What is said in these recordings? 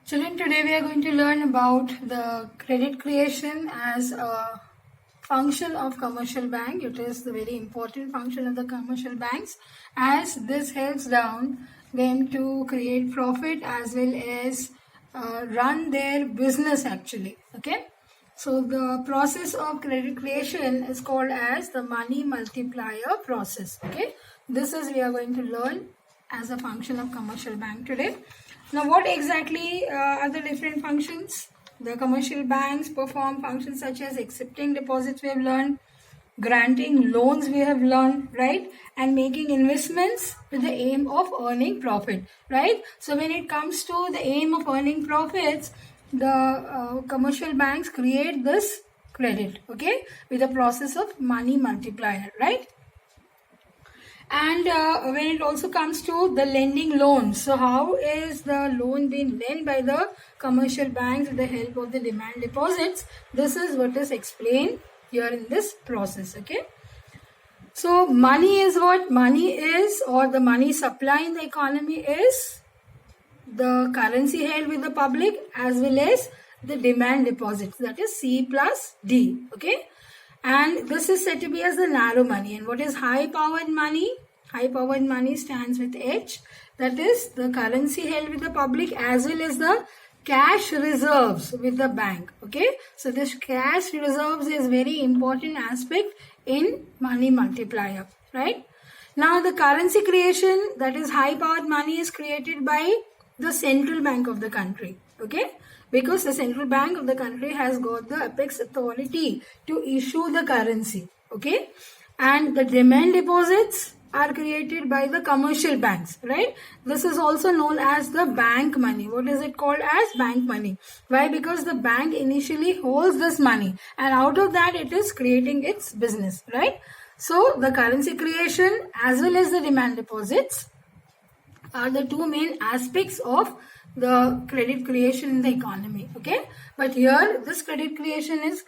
Children, today we are going to learn about the credit creation as a function of commercial bank. It is the very important function of the commercial banks, as this helps down them to create profit as well as run their business actually. Okay. So the process of credit creation is called as the money multiplier process. Okay. This is we are going to learn as a function of commercial bank today. Now, what exactly are the different functions? The commercial banks perform functions such as accepting deposits, we have learned, granting loans, we have learned, right? And making investments with the aim of earning profit, right? So, when it comes to the aim of earning profits, the commercial banks create this credit, okay, with the process of money multiplier, right? And when it also comes to the lending loans, so how is the loan being lent by the commercial banks with the help of the demand deposits? This is what is explained here in this process, okay? So money is what? Money is, or the money supply in the economy is the currency held with the public as well as the demand deposits, that is C plus D, okay? And this is said to be as the narrow money. And what is high powered money? High powered money stands with H. That is the currency held with the public as well as the cash reserves with the bank. Okay. So this cash reserves is very important aspect in money multiplier. Right. Now the currency creation, that is high powered money, is created by the central bank of the country. Okay. Because the central bank of the country has got the apex authority to issue the currency. Okay. And the demand deposits are created by the commercial banks, right? This is also known as the bank money. What is it called as? Bank money. Why? Because the bank initially holds this money and out of that it is creating its business, right? So the currency creation as well as the demand deposits are the two main aspects of the credit creation in the economy, okay? But here this credit creation is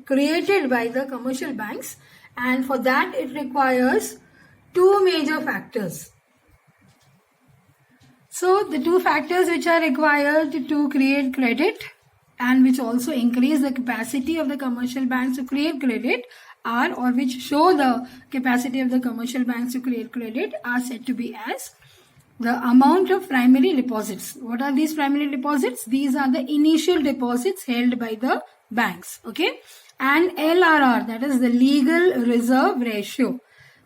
created by the commercial banks, and for that it requires two major factors. So the two factors which are required to create credit and which also increase the capacity of the commercial banks to create credit are, or which show the capacity of the commercial banks to create credit, are said to be as the amount of primary deposits. What are these primary deposits? These are the initial deposits held by the banks, okay? And LRR, that is the legal reserve ratio.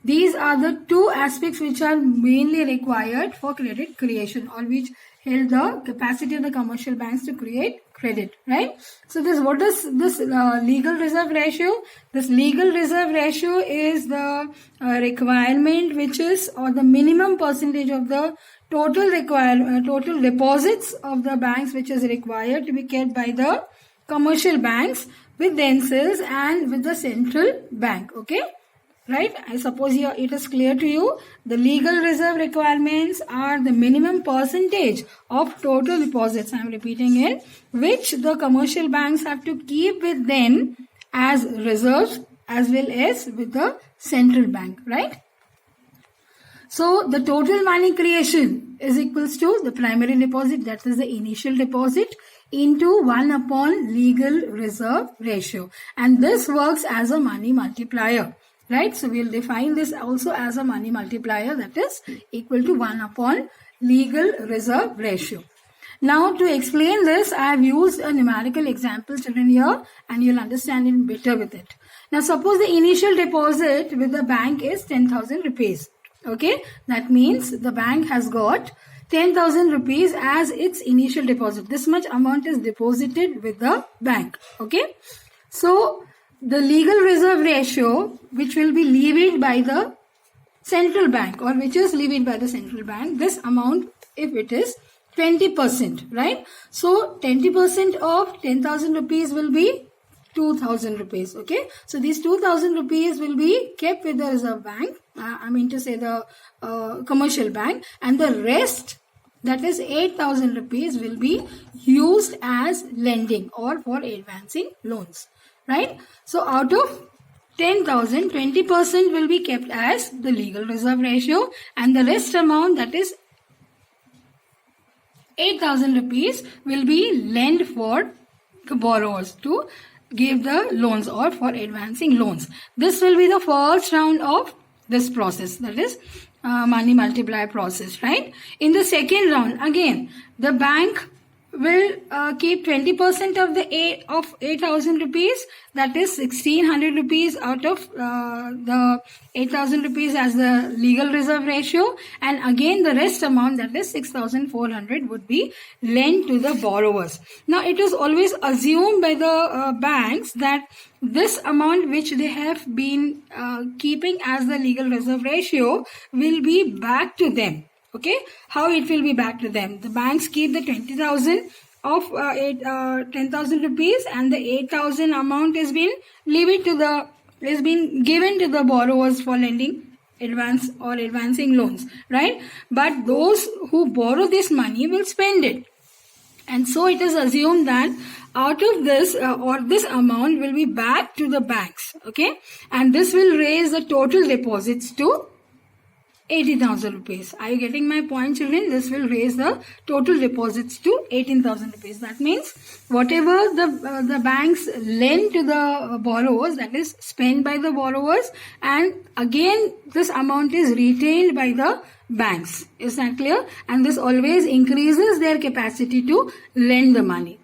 These are the two aspects which are mainly required for credit creation, or which held the capacity of the commercial banks to create credit, right? So this, what is this legal reserve ratio? This legal reserve ratio is the requirement which is, or the minimum percentage of the total total deposits of the banks which is required to be kept by the commercial banks with themselves and with the central bank, okay? Right? I suppose here it is clear to you. The legal reserve requirements are the minimum percentage of total deposits, I am repeating it, which the commercial banks have to keep with them as reserves as well as with the central bank, right? So the total money creation is equals to the primary deposit, that is the initial deposit, into 1 upon legal reserve ratio. And this works as a money multiplier. Right, so we will define this also as a money multiplier, that is equal to 1 upon legal reserve ratio. Now to explain this, I have used a numerical example, children, here, and you will understand it better with it. Now suppose the initial deposit with the bank is 10,000 rupees. Okay, that means the bank has got 10,000 rupees as its initial deposit. This much amount is deposited with the bank. Okay, so the legal reserve ratio, which will be levied by the central bank, or which is levied by the central bank, this amount, if it is 20%, right? So 20% of 10,000 rupees will be 2,000 rupees, okay? So these 2,000 rupees will be kept with the reserve bank, I mean to say the commercial bank, and the rest, that is 8,000 rupees, will be used as lending or for advancing loans. Right? So out of 10,000, 20% will be kept as the legal reserve ratio, and the rest amount, that is 8,000 rupees will be lent for the borrowers to give the loans or for advancing loans. This will be the first round of this process, that is money multiplier process, right? In the second round, again, the bank will keep 20% of the 8,000 rupees, that is 1,600 rupees out of the 8,000 rupees as the legal reserve ratio, and again the rest amount, that is 6,400, would be lent to the borrowers. Now it is always assumed by the banks that this amount which they have been keeping as the legal reserve ratio will be back to them. Okay, how it will be back to them? The banks keep the 20,000 of 10,000 rupees, and the 8,000 amount is been given to the borrowers for lending advance or advancing loans, right? But those who borrow this money will spend it, and so it is assumed that out of this or this amount will be back to the banks. Okay, and this will raise the total deposits to 80,000 rupees. Are you getting my point, children? This will raise the total deposits to 18,000 rupees. That means whatever the banks lend to the borrowers, that is spent by the borrowers, and again this amount is retained by the banks. Is that clear? And this always increases their capacity to lend the money.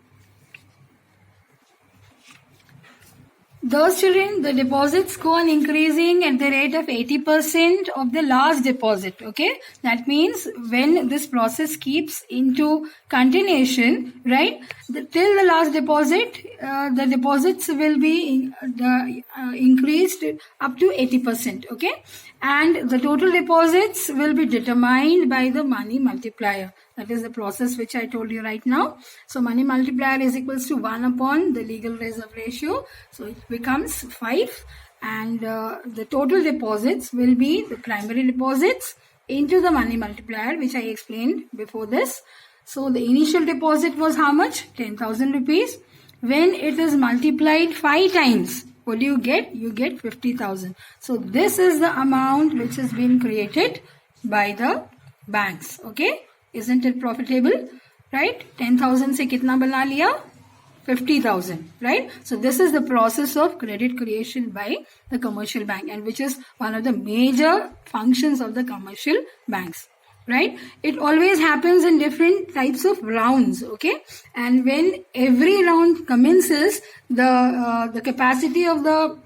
Those children, the deposits go on increasing at the rate of 80% of the last deposit. Okay, that means when this process keeps into continuation, right, till the last deposit, the deposits will be increased up to 80%. Okay, and the total deposits will be determined by the money multiplier. That is the process which I told you right now. So money multiplier is equals to 1 upon the legal reserve ratio. So it becomes 5, and the total deposits will be the primary deposits into the money multiplier, which I explained before this. So the initial deposit was how much? 10,000 rupees. When it is multiplied 5 times, what do you get? You get 50,000. So this is the amount which has been created by the banks. Okay. Isn't it profitable? Right? 10,000 se kitna bana liya? 50,000. Right? So this is the process of credit creation by the commercial bank, and which is one of the major functions of the commercial banks. Right? It always happens in different types of rounds. Okay? And when every round commences, the capacity of the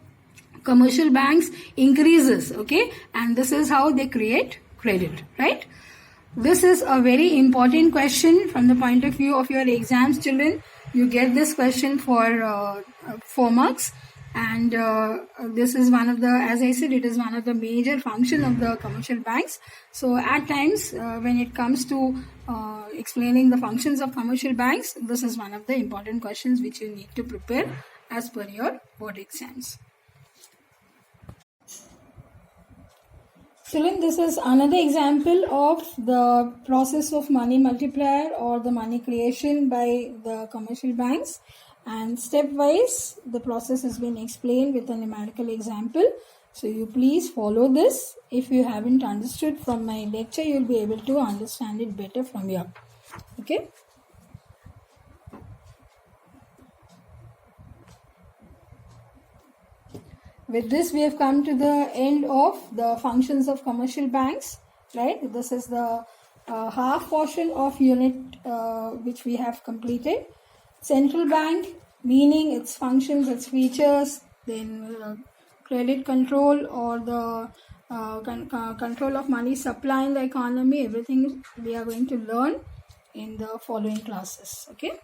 commercial banks increases. Okay? And this is how they create credit. Right? This is a very important question from the point of view of your exams, children. You get this question for 4 marks, and this is one of the, as I said, it is one of the major function of the commercial banks. So at times when it comes to explaining the functions of commercial banks, this is one of the important questions which you need to prepare as per your board exams. Children, this is another example of the process of money multiplier or the money creation by the commercial banks, and stepwise the process has been explained with a numerical example. So you please follow this. If you haven't understood from my lecture, you will be able to understand it better from here. Okay. With this, we have come to the end of the functions of commercial banks, right? This is the half portion of unit which we have completed. Central bank, meaning its functions, its features, then credit control or the control of money supply in the economy, everything we are going to learn in the following classes, okay?